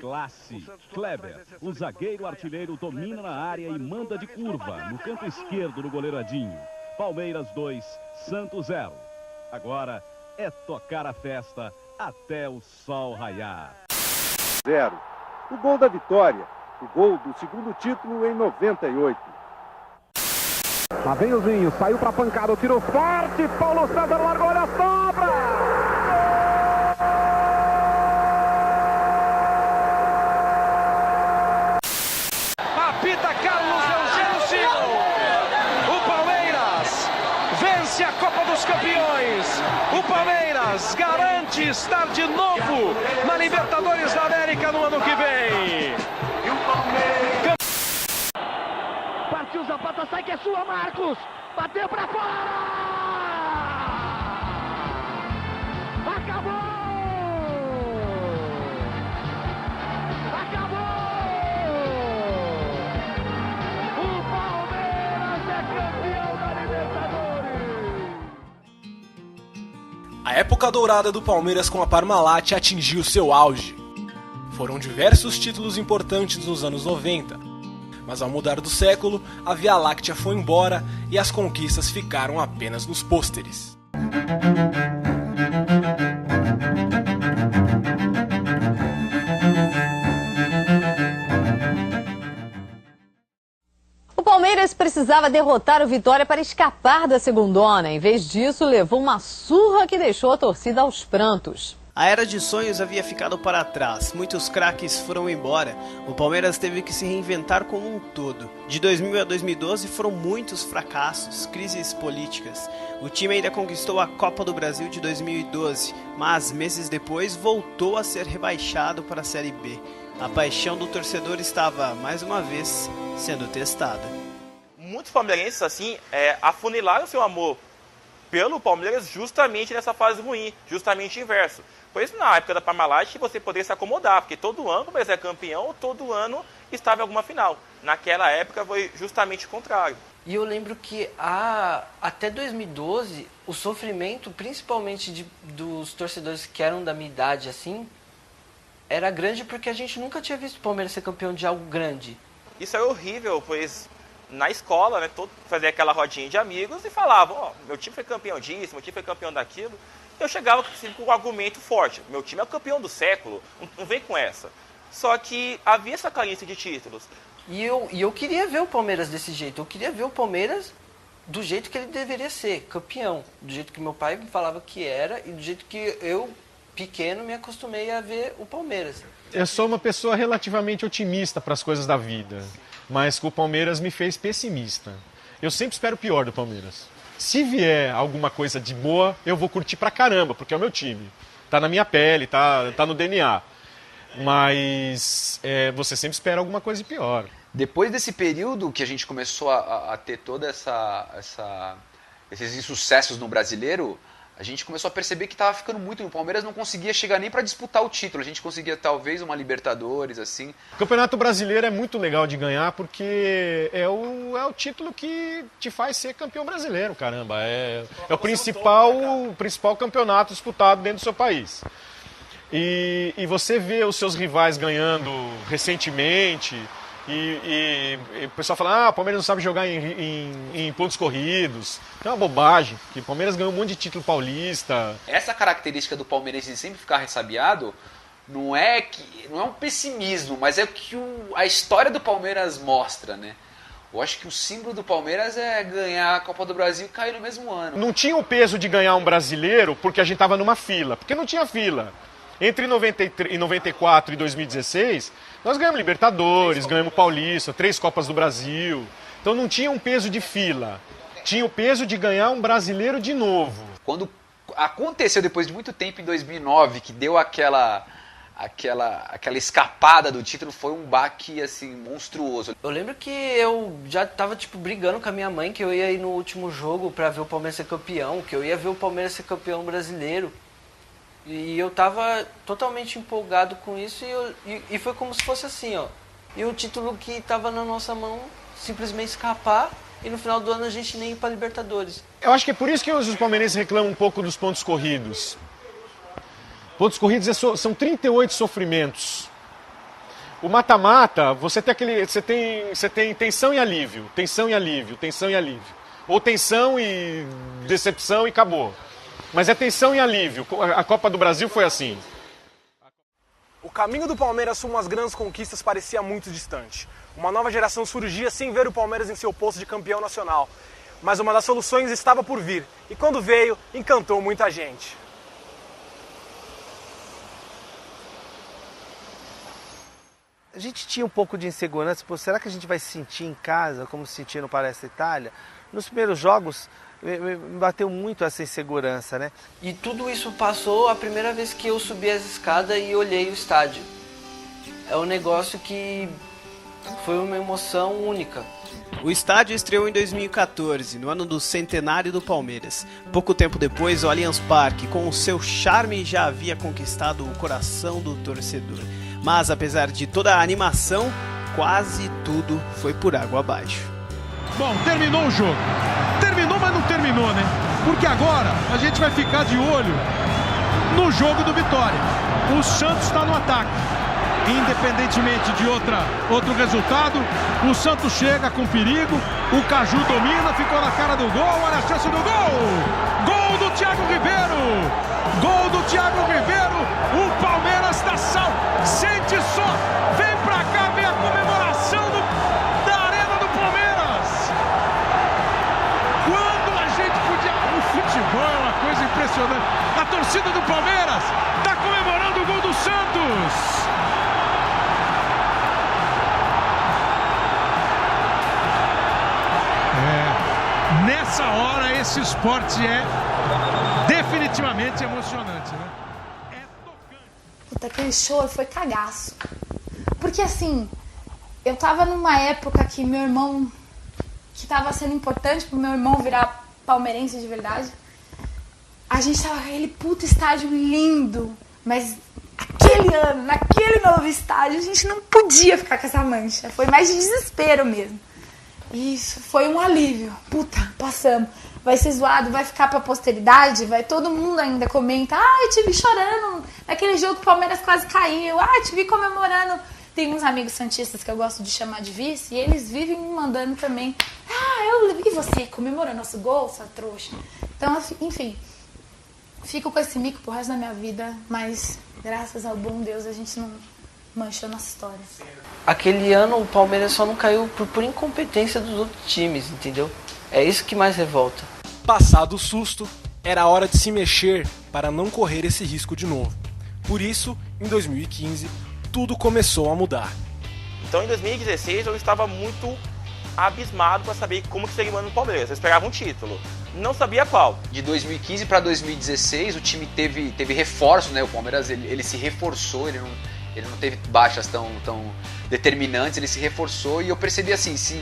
classe. Kleber, o zagueiro artilheiro, domina na área e manda de curva, no canto esquerdo do goleiro Edinho. Palmeiras 2, Santos 0. Agora é tocar a festa até o sol raiar. 0. O gol da vitória, o gol do segundo título em 98. Lá vem o Zinho, saiu pra pancada, tirou forte, Paulo César largou, olha a sobra! Apita Carlos Eugênio. O Palmeiras vence a Copa dos Campeões. O Palmeiras garante estar de novo na Libertadores da América no ano que vem. E o Palmeiras... Partiu Zapata, sai que é sua, Marcos! Bateu pra fora! Acabou! Acabou! O Palmeiras é campeão da Libertadores! A época dourada do Palmeiras com a Parmalat atingiu seu auge. Foram diversos títulos importantes nos anos 90. Mas ao mudar do século, a Via Láctea foi embora e as conquistas ficaram apenas nos pôsteres. O Palmeiras precisava derrotar o Vitória para escapar da segundona. Em vez disso, levou uma surra que deixou a torcida aos prantos. A era de sonhos havia ficado para trás, muitos craques foram embora, o Palmeiras teve que se reinventar como um todo. De 2000 a 2012 foram muitos fracassos, crises políticas. O time ainda conquistou a Copa do Brasil de 2012, mas meses depois voltou a ser rebaixado para a Série B. A paixão do torcedor estava, mais uma vez, sendo testada. Muitos palmeirenses, assim, afunilaram seu amor pelo Palmeiras justamente nessa fase ruim, justamente inverso. Pois na época da Parmalat você poderia se acomodar, porque todo ano o Palmeiras é campeão, todo ano estava em alguma final. Naquela época foi justamente o contrário. E eu lembro que até 2012, o sofrimento, principalmente dos torcedores que eram da minha idade, assim, era grande porque a gente nunca tinha visto o Palmeiras ser campeão de algo grande. Isso é horrível, pois na escola, né, todo fazia aquela rodinha de amigos e falavam, meu time foi campeão disso, meu time foi campeão daquilo. Eu chegava com um argumento forte, meu time é o campeão do século, não vem com essa. Só que havia essa carência de títulos. E eu queria ver o Palmeiras desse jeito, eu queria ver o Palmeiras do jeito que ele deveria ser, campeão. Do jeito que meu pai me falava que era e do jeito que eu, pequeno, me acostumei a ver o Palmeiras. Eu sou uma pessoa relativamente otimista para as coisas da vida, mas o Palmeiras me fez pessimista. Eu sempre espero o pior do Palmeiras. Se vier alguma coisa de boa, eu vou curtir pra caramba, porque é o meu time. Tá na minha pele, tá no DNA. Mas você sempre espera alguma coisa de pior. Depois desse período que a gente começou a ter toda esses insucessos no brasileiro, a gente começou a perceber que estava ficando muito. O Palmeiras não conseguia chegar nem para disputar o título. A gente conseguia talvez uma Libertadores, assim. O Campeonato Brasileiro é muito legal de ganhar porque é o título que te faz ser campeão brasileiro, caramba. É o principal campeonato disputado dentro do seu país. E você vê os seus rivais ganhando recentemente. E o pessoal fala, o Palmeiras não sabe jogar em pontos corridos. É uma bobagem, porque o Palmeiras ganhou um monte de título paulista. Essa característica do Palmeiras de sempre ficar ressabiado não é um pessimismo, mas é o que a história do Palmeiras mostra, né? Eu acho que o símbolo do Palmeiras é ganhar a Copa do Brasil e cair no mesmo ano. Não tinha o peso de ganhar um brasileiro porque a gente estava numa fila, porque não tinha fila. Entre 94 e 2016, nós ganhamos Libertadores, ganhamos Paulista, 3 Copas do Brasil. Então não tinha um peso de fila, tinha o peso de ganhar um brasileiro de novo. Quando aconteceu depois de muito tempo em 2009, que deu aquela escapada do título, foi um baque assim monstruoso. Eu lembro que eu já tava brigando com a minha mãe que eu ia ir no último jogo para ver o Palmeiras ser campeão, que eu ia ver o Palmeiras ser campeão brasileiro. E eu tava totalmente empolgado com isso e foi como se fosse assim, ó. E o título que tava na nossa mão simplesmente escapar e no final do ano a gente nem ir pra Libertadores. Eu acho que é por isso que os palmeirenses reclamam um pouco dos pontos corridos. Pontos corridos são 38 sofrimentos. O mata-mata, você tem tensão e alívio, tensão e alívio, tensão e alívio. Ou tensão e decepção e acabou. Mas é tensão e alívio. A Copa do Brasil foi assim. O caminho do Palmeiras rumo às grandes conquistas parecia muito distante. Uma nova geração surgia sem ver o Palmeiras em seu posto de campeão nacional. Mas uma das soluções estava por vir. E quando veio, encantou muita gente. A gente tinha um pouco de insegurança, pô, será que a gente vai se sentir em casa, como se sentia no Palestra Itália? Nos primeiros jogos, me bateu muito essa insegurança, né? E tudo isso passou a primeira vez que eu subi as escadas e olhei o estádio. É um negócio que foi uma emoção única. O estádio estreou em 2014, no ano do centenário do Palmeiras. Pouco tempo depois, o Allianz Parque, com o seu charme, já havia conquistado o coração do torcedor. Mas, apesar de toda a animação, quase tudo foi por água abaixo. Bom, terminou o jogo. Terminou, mas não terminou, né? Porque agora a gente vai ficar de olho no jogo do Vitória. O Santos está no ataque. Independentemente de outro resultado, o Santos chega com perigo. O Caju domina, ficou na cara do gol. Olha a chance do gol! Gol do Thiago Ribeiro! Gol do Thiago Ribeiro! O Palmeiras está salvo. Sente só! Vem pra cá, vem a comemoração da Arena do Palmeiras! Quando a gente podia... O futebol é uma coisa impressionante. A torcida do Palmeiras está comemorando o gol do Santos! Nessa hora, esse esporte é definitivamente emocionante, né? Puta, aquele show foi cagaço. Porque assim, eu tava numa época que meu irmão, que tava sendo importante pro meu irmão virar palmeirense de verdade. A gente tava com aquele puto estádio lindo, mas aquele ano, naquele novo estádio, a gente não podia ficar com essa mancha. Foi mais de desespero mesmo. Isso, foi um alívio. Puta, passamos. Vai ser zoado, vai ficar pra posteridade, vai todo mundo ainda comenta. Ah, eu te vi chorando naquele jogo que o Palmeiras quase caiu. Ah, eu te vi comemorando. Tem uns amigos santistas que eu gosto de chamar de vice e eles vivem me mandando também. Ah, eu vi você comemorando nosso gol, sua trouxa. Então, enfim, fico com esse mico pro resto da minha vida, mas graças ao bom Deus a gente não manchou nossa história. Aquele ano o Palmeiras só não caiu por incompetência dos outros times, entendeu? É isso que mais revolta. Passado o susto, era hora de se mexer para não correr esse risco de novo. Por isso, em 2015, tudo começou a mudar. Então, em 2016, eu estava muito abismado para saber como que seria o ano do Palmeiras. Eu esperava um título, não sabia qual. De 2015 para 2016, o time teve reforço, né? O Palmeiras ele se reforçou, ele não teve baixas tão determinantes, ele se reforçou e eu percebi assim, se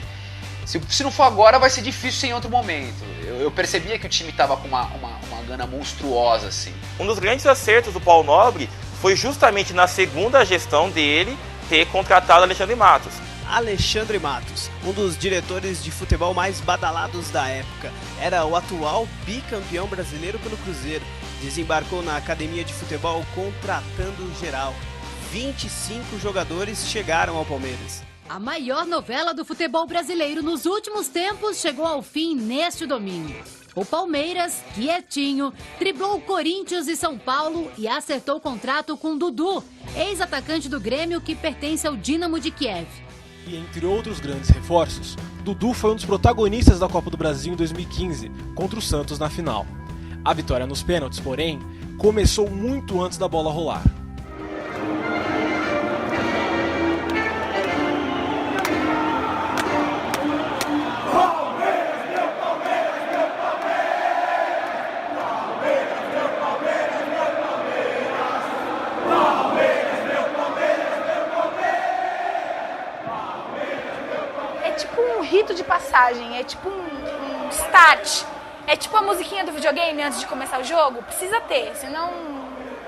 não for agora, vai ser difícil em outro momento. Eu percebia que o time estava com uma gana monstruosa, assim. Um dos grandes acertos do Paulo Nobre foi justamente na segunda gestão dele ter contratado Alexandre Matos. Alexandre Matos, um dos diretores de futebol mais badalados da época, era o atual bicampeão brasileiro pelo Cruzeiro. Desembarcou na academia de futebol contratando geral. 25 jogadores chegaram ao Palmeiras. A maior novela do futebol brasileiro nos últimos tempos chegou ao fim neste domingo. O Palmeiras, quietinho, driblou o Corinthians e São Paulo e acertou o contrato com Dudu, ex-atacante do Grêmio que pertence ao Dínamo de Kiev. E entre outros grandes reforços, Dudu foi um dos protagonistas da Copa do Brasil em 2015, contra o Santos na final. A vitória nos pênaltis, porém, começou muito antes da bola rolar. É tipo um start. É tipo a musiquinha do videogame antes de começar o jogo. Precisa ter, senão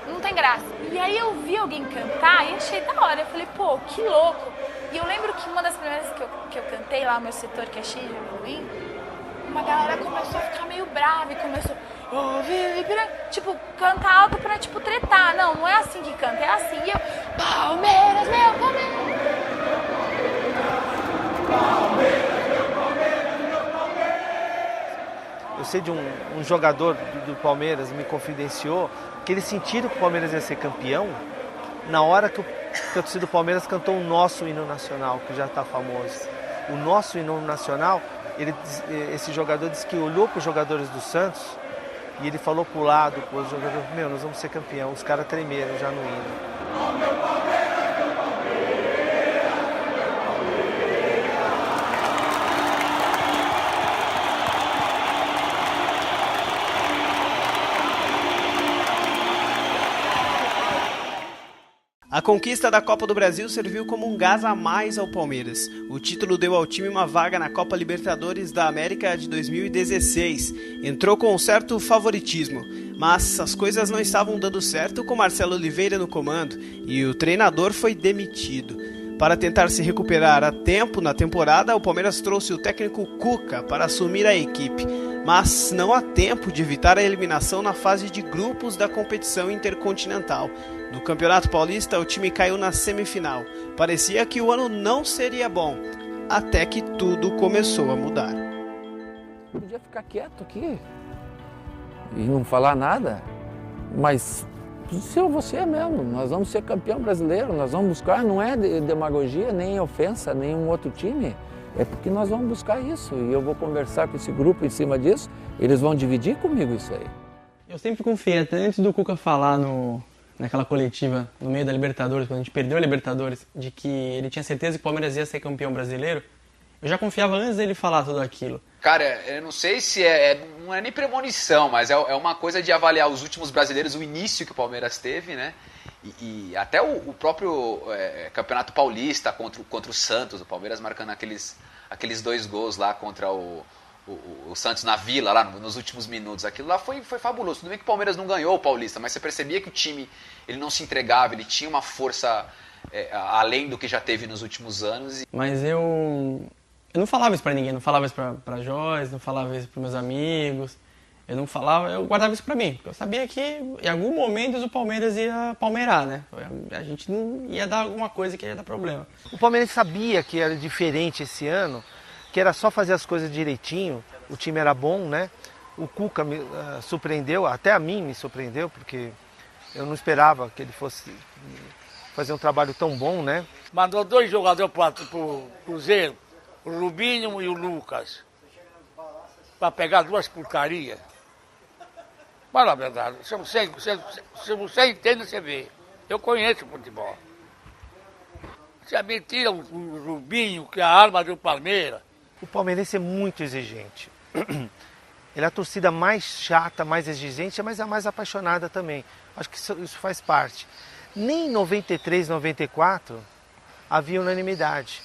não tem graça. E aí eu vi alguém cantar e achei da hora. Eu falei, pô, que louco. E eu lembro que uma das primeiras que eu cantei lá, o meu setor, que é cheio de amendoim, uma galera começou a ficar meio brava e começou... Tipo, cantar alto pra, tipo, tretar. Não é assim que canta, é assim. E eu, Palmeiras, meu Palmeiras... sei de um jogador do Palmeiras me confidenciou que eles sentiram que o Palmeiras ia ser campeão na hora que a torcida do Palmeiras cantou o nosso hino nacional, que já está famoso. O nosso hino nacional, esse jogador disse que olhou para os jogadores do Santos e ele falou para o lado, para os jogadores, meu, nós vamos ser campeão. Os caras tremeram já no hino. A conquista da Copa do Brasil serviu como um gás a mais ao Palmeiras. O título deu ao time uma vaga na Copa Libertadores da América de 2016. Entrou com um certo favoritismo, mas as coisas não estavam dando certo com Marcelo Oliveira no comando e o treinador foi demitido. Para tentar se recuperar a tempo na temporada, o Palmeiras trouxe o técnico Cuca para assumir a equipe, mas não há tempo de evitar a eliminação na fase de grupos da competição intercontinental. No Campeonato Paulista, o time caiu na semifinal. Parecia que o ano não seria bom, até que tudo começou a mudar. Podia ficar quieto aqui e não falar nada, mas se você mesmo, nós vamos ser campeão brasileiro, nós vamos buscar, não é demagogia, nem ofensa, nenhum outro time, é porque nós vamos buscar isso e eu vou conversar com esse grupo em cima disso, eles vão dividir comigo isso aí. Eu sempre confiei, até antes do Cuca falar naquela coletiva, no meio da Libertadores, quando a gente perdeu a Libertadores, de que ele tinha certeza que o Palmeiras ia ser campeão brasileiro, eu já confiava antes dele falar tudo aquilo. Cara, eu não sei se não é nem premonição, mas é uma coisa de avaliar os últimos brasileiros, o início que o Palmeiras teve, né? E até o próprio Campeonato Paulista contra o Santos, o Palmeiras marcando aqueles 2 gols lá contra o Santos na Vila, lá nos últimos minutos. Aquilo lá foi fabuloso. Tudo bem que o Palmeiras não ganhou o Paulista, mas você percebia que o time ele não se entregava, ele tinha uma força além do que já teve nos últimos anos. Mas eu não falava isso pra ninguém, não falava isso pra Joyce, não falava isso pros meus amigos, eu guardava isso pra mim, porque eu sabia que em algum momento o Palmeiras ia palmeirar, né? A gente não ia dar alguma coisa que ia dar problema. O Palmeiras sabia que era diferente esse ano, que era só fazer as coisas direitinho, o time era bom, né? O Cuca me surpreendeu, até a mim me surpreendeu, porque eu não esperava que ele fosse fazer um trabalho tão bom, né? Mandou 2 jogadores pro Cruzeiro, o Rubinho e o Lucas, para pegar 2 porcarias. Mas na verdade, se você entende, você vê. Eu conheço o futebol. Se é mentira o Rubinho, que é a arma do Palmeiras. O palmeirense é muito exigente. Ele é a torcida mais chata, mais exigente, mas é a mais apaixonada também. Acho que isso faz parte. Nem em 93, 94 havia unanimidade.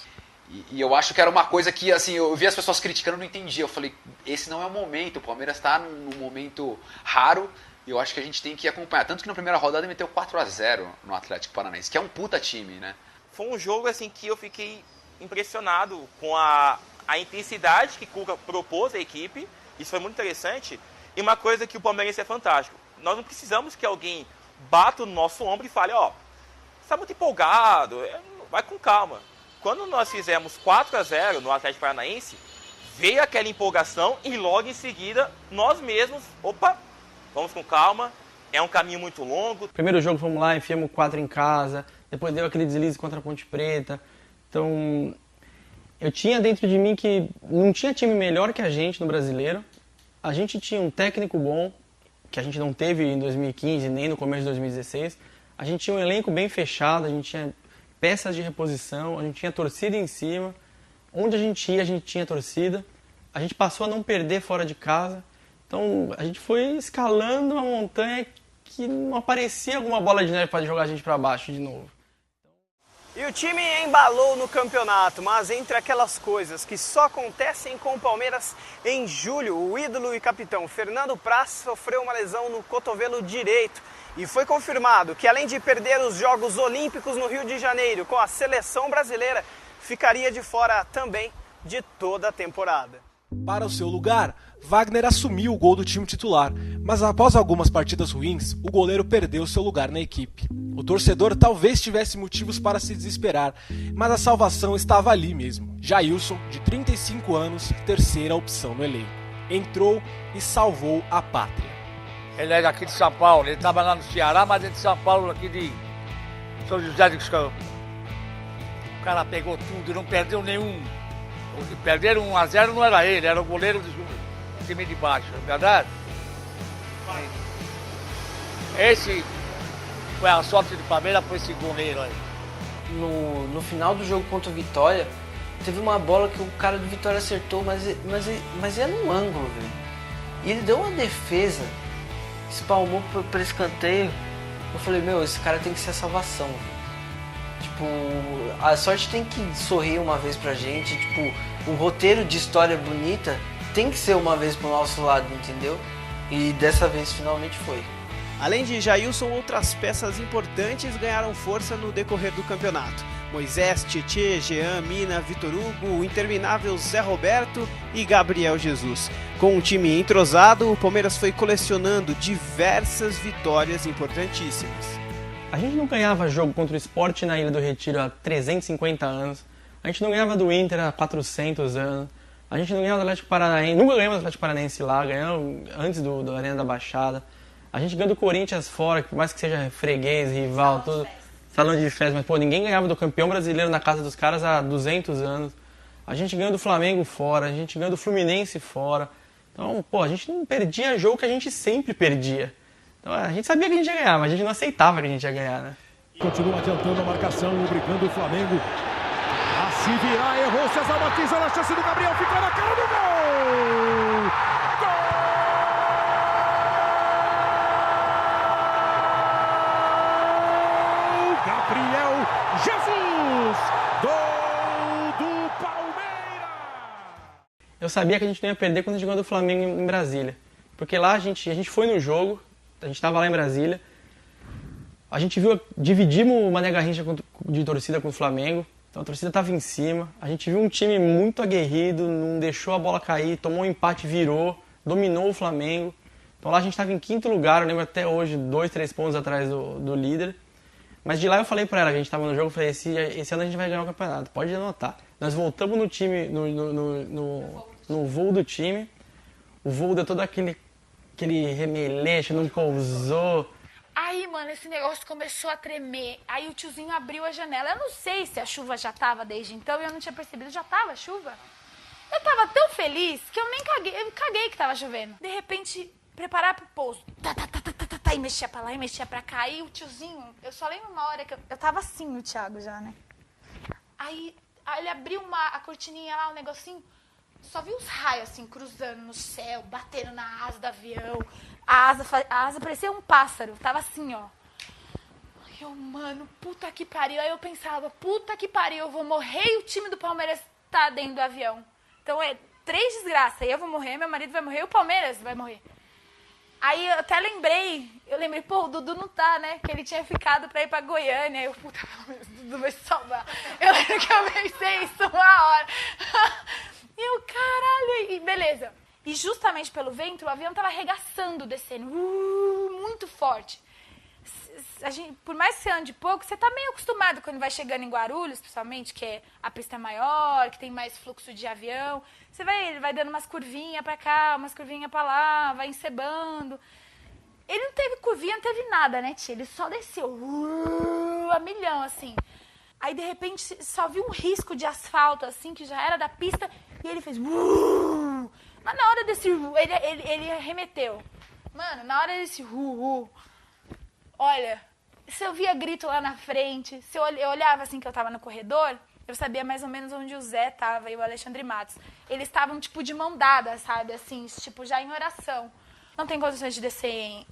E eu acho que era uma coisa que, assim, eu vi as pessoas criticando, eu não entendia. Eu falei, esse não é o momento, o Palmeiras está num momento raro e eu acho que a gente tem que acompanhar. Tanto que na primeira rodada ele meteu 4-0 no Atlético Paranaense, que é um puta time, né? Foi um jogo, assim, que eu fiquei impressionado com a intensidade que Cuca propôs à equipe. Isso foi muito interessante. E uma coisa que o Palmeirense é fantástico. Nós não precisamos que alguém bata no nosso ombro e fale, ó, você está muito empolgado, vai com calma. Quando nós fizemos 4-0 no Atlético Paranaense, veio aquela empolgação e logo em seguida nós mesmos, vamos com calma, é um caminho muito longo. Primeiro jogo fomos lá, enfiamos 4 em casa, depois deu aquele deslize contra a Ponte Preta. Então, eu tinha dentro de mim que não tinha time melhor que a gente no Brasileiro. A gente tinha um técnico bom, que a gente não teve em 2015 nem no começo de 2016. A gente tinha um elenco bem fechado, a gente tinha peças de reposição, a gente tinha torcida em cima. Onde a gente ia, a gente tinha torcida. A gente passou a não perder fora de casa. Então, a gente foi escalando uma montanha que não aparecia alguma bola de neve para jogar a gente para baixo de novo. E o time embalou no campeonato, mas entre aquelas coisas que só acontecem com o Palmeiras, em julho, o ídolo e capitão Fernando Praz sofreu uma lesão no cotovelo direito. E foi confirmado que, além de perder os Jogos Olímpicos no Rio de Janeiro com a seleção brasileira, ficaria de fora também de toda a temporada. Para o seu lugar, Wagner assumiu o gol do time titular, mas após algumas partidas ruins, o goleiro perdeu seu lugar na equipe. O torcedor talvez tivesse motivos para se desesperar, mas a salvação estava ali mesmo. Jailson, de 35 anos, terceira opção no elenco. entrou e salvou a pátria. Ele é daqui de São Paulo, ele estava lá no Ceará, mas é de São Paulo, aqui de São José dos Campos. O cara pegou tudo, não perdeu nenhum. O que perderam 1-0 não era ele, era o goleiro do time de baixo, não é verdade? Esse foi a sorte do Palmeiras, foi esse goleiro aí. No final do jogo contra o Vitória, teve uma bola que o cara do Vitória acertou, mas era num ângulo, velho. E ele deu uma defesa, espalmou para escanteio. Eu falei, meu, esse cara tem que ser a salvação. Tipo, a sorte tem que sorrir uma vez pra gente. Tipo, o roteiro de história bonita tem que ser uma vez pro nosso lado, entendeu? E dessa vez finalmente foi. Além de Jailson, outras peças importantes ganharam força no decorrer do campeonato. Moisés, Tietê, Jean, Mina, Vitor Hugo, o interminável Zé Roberto e Gabriel Jesus. Com um time entrosado, o Palmeiras foi colecionando diversas vitórias importantíssimas. A gente não ganhava jogo contra o Sport na Ilha do Retiro há 350 anos. A gente não ganhava do Inter há 400 anos. A gente não ganhava do Atlético Paranaense, nunca ganhamos do Atlético Paranaense lá, ganhamos antes do Arena da Baixada. A gente ganhou do Corinthians fora, por mais que seja freguês, rival, tudo, salão de festa, mas pô, ninguém ganhava do campeão brasileiro na casa dos caras há 200 anos. A gente ganhou do Flamengo fora, a gente ganhou do Fluminense fora. Então, pô, a gente não perdia jogo que a gente sempre perdia. Então, a gente sabia que a gente ia ganhar, mas a gente não aceitava que a gente ia ganhar, né? Continua adiantando a marcação, obrigando o Flamengo a se virar. Errou César Martins, olha a chance do Gabriel, ficou na cara do gol! Gabriel Jesus, gol do Palmeiras! Eu sabia que a gente não ia perder quando a gente ganhou do Flamengo em Brasília. Porque lá a gente foi no jogo, a gente estava lá em Brasília, a gente viu, dividimos o Mané Garrincha de torcida com o Flamengo, então a torcida estava em cima, a gente viu um time muito aguerrido, não deixou a bola cair, tomou um empate, virou, dominou o Flamengo. Então lá a gente estava em 5º lugar, eu lembro até hoje, 2, 3 pontos atrás do líder. Mas de lá eu falei pra ela, que a gente tava no jogo, eu falei, esse ano a gente vai ganhar o campeonato, pode anotar. Nós voltamos no time, no voo do time, o voo deu todo aquele remeleixo, não pousou. Aí, mano, esse negócio começou a tremer, aí o tiozinho abriu a janela. Eu não sei se a chuva já tava desde então, e eu não tinha percebido, já tava chuva. Eu tava tão feliz que eu nem caguei, eu caguei que tava chovendo. De repente, preparar pro pouso. E mexia pra lá e mexia pra cá. Aí o tiozinho, eu só lembro uma hora que eu tava assim no Thiago já, né? Aí ele abriu a cortininha lá, um negocinho. Só vi os raios assim, cruzando no céu, batendo na asa do avião. A asa parecia um pássaro, tava assim, ó. Eu, mano, puta que pariu. Aí eu pensava, puta que pariu, eu vou morrer e o time do Palmeiras tá dentro do avião. Então é 3 desgraças. Eu vou morrer, meu marido vai morrer e o Palmeiras vai morrer. Aí eu até lembrei, pô, o Dudu não tá, né? Que ele tinha ficado pra ir pra Goiânia. Eu, puta, pelo menos o Dudu vai se salvar. Eu lembro que eu pensei isso uma hora. E eu, caralho, e beleza. E justamente pelo vento, o avião tava arregaçando, descendo, muito forte. Por mais que você ande pouco, você tá meio acostumado quando vai chegando em Guarulhos, principalmente, que a pista é maior, que tem mais fluxo de avião. Ele vai dando umas curvinhas pra cá, umas curvinhas pra lá, vai encebando. Ele não teve curvinha, não teve nada, né, tia? Ele só desceu a milhão, assim. Aí, de repente, só viu um risco de asfalto, assim, que já era da pista, e ele fez... Mas na hora desse... Ele arremeteu. Mano, na hora desse... Olha, se eu via grito lá na frente, se eu olhava assim que eu tava no corredor, eu sabia mais ou menos onde o Zé tava e o Alexandre Matos. Eles estavam, tipo, de mão dada, sabe? Assim, tipo, já em oração. Não tem condições de descer em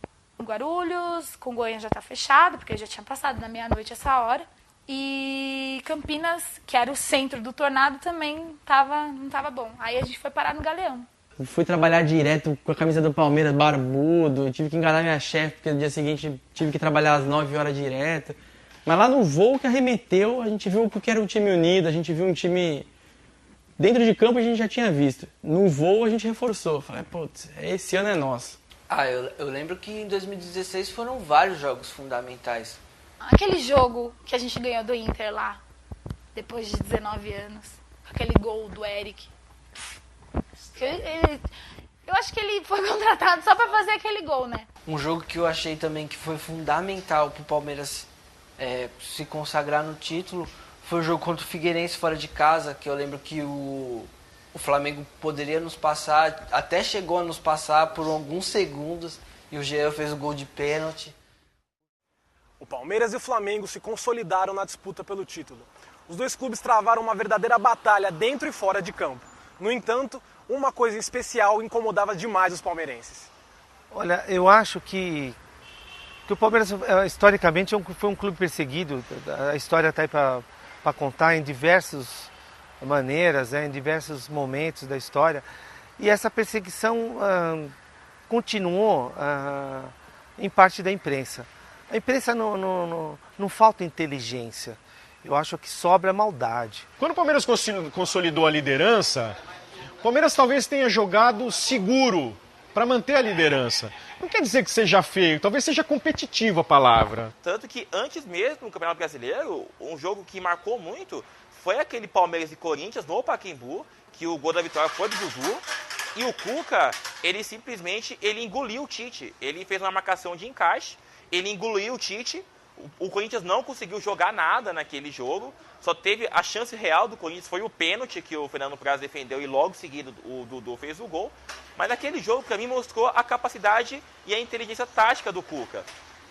Guarulhos, Congonhas já tá fechado, porque já tinha passado da meia-noite essa hora. E Campinas, que era o centro do tornado, também não tava bom. Aí a gente foi parar no Galeão. Eu fui trabalhar direto com a camisa do Palmeiras, barbudo, tive que enganar minha chefe, porque no dia seguinte tive que trabalhar às 9 horas direto. Mas lá no voo que arremeteu, a gente viu que era um time unido, a gente viu um time... Dentro de campo a gente já tinha visto. No voo a gente reforçou. Falei, putz, esse ano é nosso. Eu lembro que em 2016 foram vários jogos fundamentais. Aquele jogo que a gente ganhou do Inter lá, depois de 19 anos. Aquele gol do Eric. Eu acho que ele foi contratado só pra fazer aquele gol, né? Um jogo que eu achei também que foi fundamental pro Palmeiras se consagrar no título foi o jogo contra o Figueirense fora de casa, que eu lembro que o Flamengo poderia nos passar, até chegou a nos passar por alguns segundos, e o Jean fez o gol de pênalti. O Palmeiras e o Flamengo se consolidaram na disputa pelo título. Os dois clubes travaram uma verdadeira batalha dentro e fora de campo. No entanto, uma coisa especial incomodava demais os palmeirenses. Olha, eu acho que o Palmeiras, historicamente, foi um clube perseguido. A história está aí para contar em diversas maneiras, em diversos momentos da história. E essa perseguição continuou em parte da imprensa. A imprensa não falta inteligência. Eu acho que sobra maldade. Quando o Palmeiras consolidou a liderança, o Palmeiras talvez tenha jogado seguro para manter a liderança. Não quer dizer que seja feio, talvez seja competitivo a palavra. Tanto que antes mesmo, no Campeonato Brasileiro, um jogo que marcou muito foi aquele Palmeiras e Corinthians no Pacaembu, que o gol da vitória foi do Dudu. E o Cuca, ele simplesmente engoliu o Tite. Ele fez uma marcação de encaixe, ele engoliu o Tite. O Corinthians não conseguiu jogar nada naquele jogo, só teve a chance real do Corinthians, foi o pênalti que o Fernando Praz defendeu e logo em seguida o Dudu fez o gol. Mas aquele jogo, para mim, mostrou a capacidade e a inteligência tática do Cuca.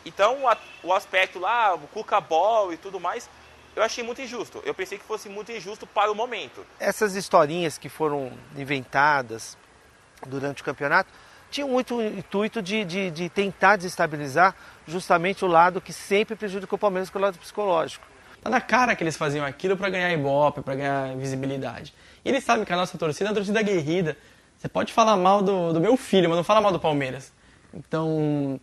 Então, o aspecto lá, o Cuca Ball e tudo mais, eu achei muito injusto. Eu pensei que fosse muito injusto para o momento. Essas historinhas que foram inventadas durante o campeonato tinham muito intuito de tentar desestabilizar justamente o lado que sempre prejudicou o Palmeiras, que é o lado psicológico. Tá na cara que eles faziam aquilo para ganhar ibope, para ganhar visibilidade. E eles sabem que a nossa torcida é uma torcida aguerrida. Você pode falar mal do meu filho, mas não fala mal do Palmeiras. Então,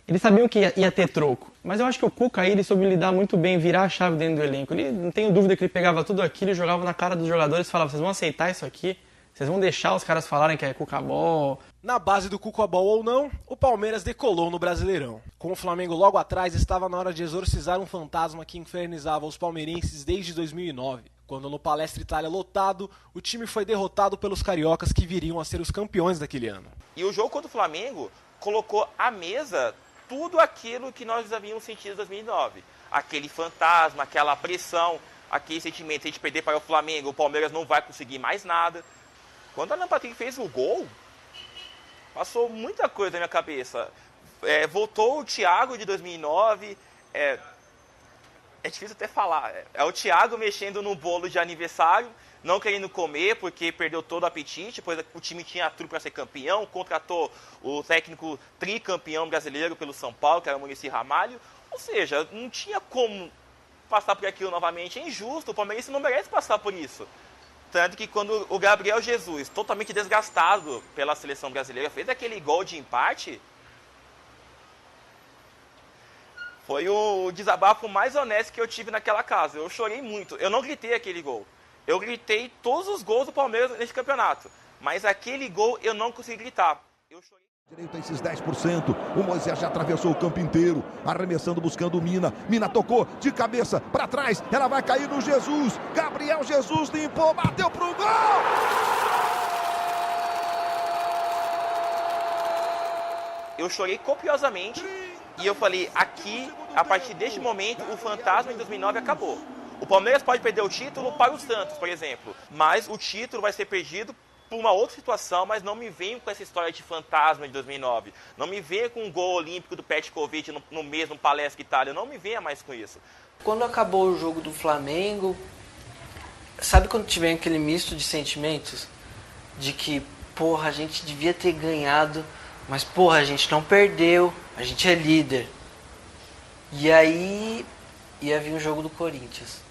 eles sabiam que ia ter troco. Mas eu acho que o Cuca aí, ele soube lidar muito bem, virar a chave dentro do elenco. Ele, não tenho dúvida que ele pegava tudo aquilo e jogava na cara dos jogadores e falava, vocês vão aceitar isso aqui? Vocês vão deixar os caras falarem que é Cuca-Ball? Na base do Cuca-Ball ou não, o Palmeiras decolou no Brasileirão. Com o Flamengo logo atrás, estava na hora de exorcizar um fantasma que infernizava os palmeirenses desde 2009. Quando no Palestra Itália lotado, o time foi derrotado pelos cariocas que viriam a ser os campeões daquele ano. E o jogo contra o Flamengo colocou à mesa tudo aquilo que nós havíamos sentido em 2009. Aquele fantasma, aquela pressão, aquele sentimento de a gente perder para o Flamengo, o Palmeiras não vai conseguir mais nada. Quando a Alan Patrick fez o gol, passou muita coisa na minha cabeça. Voltou o Thiago de 2009, é difícil até falar. É o Thiago mexendo no bolo de aniversário, não querendo comer porque perdeu todo o apetite, pois o time tinha tudo para ser campeão, contratou o técnico tricampeão brasileiro pelo São Paulo, que era o Muricy Ramalho. Ou seja, não tinha como passar por aquilo novamente. É injusto, o Palmeiras não merece passar por isso. Tanto que quando o Gabriel Jesus, totalmente desgastado pela seleção brasileira, fez aquele gol de empate, foi o desabafo mais honesto que eu tive naquela casa. Eu chorei muito. Eu não gritei aquele gol. Eu gritei todos os gols do Palmeiras nesse campeonato. Mas aquele gol eu não consegui gritar. Eu chorei. Direito a esses 10%, o Moisés já atravessou o campo inteiro, arremessando, buscando o Mina. Mina tocou de cabeça para trás, ela vai cair no Jesus. Gabriel Jesus limpou, bateu pro gol! Eu chorei copiosamente e eu falei, aqui, a partir deste momento, o fantasma de 2009 acabou. O Palmeiras pode perder o título para o Santos, por exemplo, mas o título vai ser perdido por uma outra situação, mas não me venham com essa história de fantasma de 2009. Não me venha com um gol olímpico do Petkovic no mesmo Palestra Itália. Não me venha mais com isso. Quando acabou o jogo do Flamengo, sabe quando tiver aquele misto de sentimentos? De que, porra, a gente devia ter ganhado, mas, porra, a gente não perdeu, a gente é líder. E aí ia vir o jogo do Corinthians.